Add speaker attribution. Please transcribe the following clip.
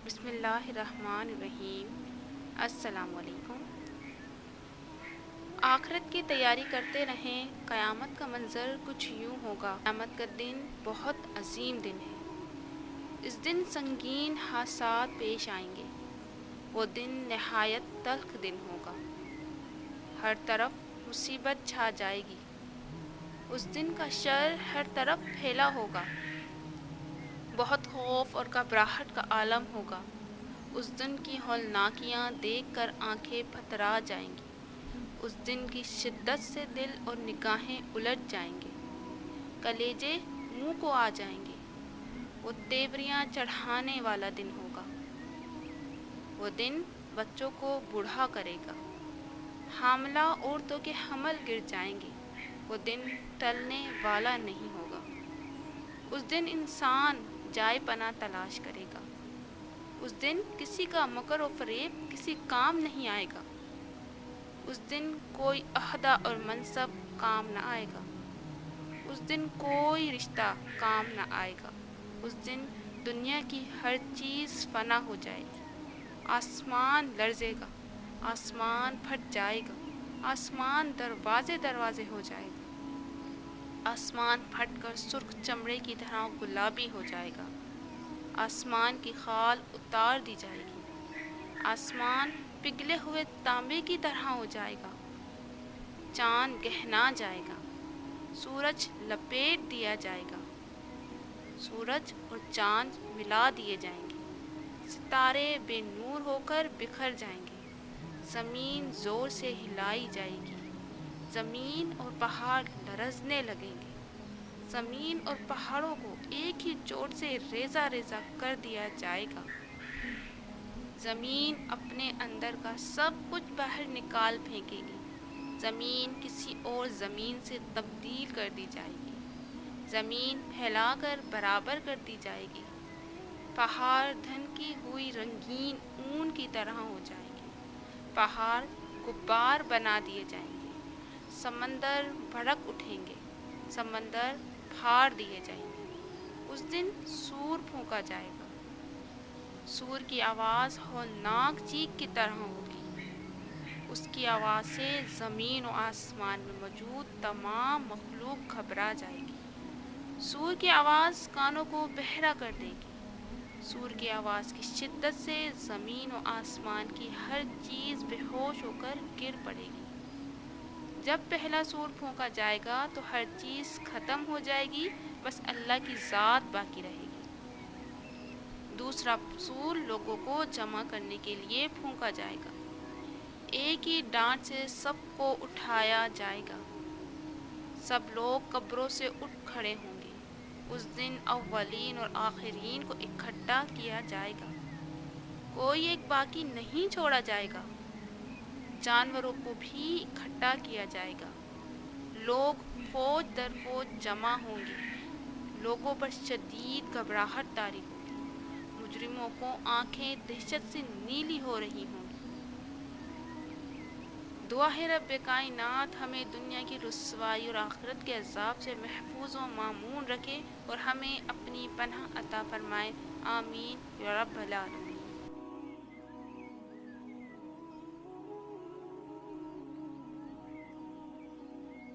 Speaker 1: بسم اللہ الرحمن الرحیم۔ السلام علیکم۔ آخرت کی تیاری کرتے رہیں، قیامت کا منظر کچھ یوں ہوگا۔ قیامت کا دن بہت عظیم دن ہے۔ اس دن سنگین حادثات پیش آئیں گے۔ وہ دن نہایت تلخ دن ہوگا۔ ہر طرف مصیبت چھا جائے گی۔ اس دن کا شر ہر طرف پھیلا ہوگا۔ بہت خوف اور گھبراہٹ کا عالم ہوگا۔ اس دن کی ہولناکیاں دیکھ کر آنکھیں پھترا جائیں گی۔ اس دن کی شدت سے دل اور نگاہیں الٹ جائیں گے، کلیجے منہ کو آ جائیں گے۔ وہ تیوریاں چڑھانے والا دن ہوگا۔ وہ دن بچوں کو بوڑھا کرے گا۔ حاملہ عورتوں کے حمل گر جائیں گے۔ وہ دن ٹلنے والا نہیں ہوگا۔ اس دن انسان جائے پناہ تلاش کرے گا۔ اس دن کسی کا مکر و فریب کسی کام نہیں آئے گا۔ اس دن کوئی عہدہ اور منصب کام نہ آئے گا۔ اس دن کوئی رشتہ کام نہ آئے گا۔ اس دن دنیا کی ہر چیز فنا ہو جائے گی۔ آسمان لرزے گا، آسمان پھٹ جائے گا، آسمان دروازے دروازے ہو جائے گا۔ آسمان پھٹ کر سرخ چمڑے کی طرح گلابی ہو جائے گا۔ آسمان کی خال اتار دی جائے گی۔ آسمان پگھلے ہوئے تانبے کی طرح ہو جائے گا۔ چاند گہنا جائے گا۔ سورج لپیٹ دیا جائے گا۔ سورج اور چاند ملا دیے جائیں گے۔ ستارے بے نور ہو کر بکھر جائیں گے۔ زمین زور سے ہلائی جائے گی۔ زمین اور پہاڑ لرزنے لگیں گے۔ زمین اور پہاڑوں کو ایک ہی چوٹ سے ریزہ ریزہ کر دیا جائے گا۔ زمین اپنے اندر کا سب کچھ باہر نکال پھینکے گی۔ زمین کسی اور زمین سے تبدیل کر دی جائے گی۔ زمین پھیلا کر برابر کر دی جائے گی۔ پہاڑ دھنکی ہوئی رنگین اون کی طرح ہو جائیں گے۔ پہاڑ غبار بنا دیے جائیں گے۔ سمندر بھڑک اٹھیں گے۔ سمندر پھاڑ دیے جائیں گے۔ اس دن سور پھونکا جائے گا۔ سور کی آواز ہولناک چیخ کی طرح ہوگی۔ اس کی آواز سے زمین و آسمان میں موجود تمام مخلوق گھبرا جائے گی۔ سور کی آواز کانوں کو بہرا کر دے گی۔ سور کی آواز کی شدت سے زمین و آسمان کی ہر چیز بے ہوش ہو کر گر پڑے گی۔ جب پہلا سور پھونکا جائے گا تو ہر چیز ختم ہو جائے گی، بس اللہ کی ذات باقی رہے گی۔ دوسرا سور لوگوں کو جمع کرنے کے لیے پھونکا جائے گا۔ ایک ہی ڈانٹ سے سب کو اٹھایا جائے گا۔ سب لوگ قبروں سے اٹھ کھڑے ہوں گے۔ اس دن اولین اور آخرین کو اکٹھا کیا جائے گا۔ کوئی ایک باقی نہیں چھوڑا جائے گا۔ جانوروں کو بھی اکٹھا کیا جائے گا۔ لوگ فوج در فوج جمع ہوں گے۔ لوگوں پر شدید گھبراہٹ طاری ہوگی۔ مجرموں کو آنکھیں دہشت سے نیلی ہو رہی ہوں گی۔ دعا ہے رب کائنات ہمیں دنیا کی رسوائی اور آخرت کے عذاب سے محفوظ و مامون رکھے اور ہمیں اپنی پناہ عطا فرمائے۔ آمین یا رب العالمین۔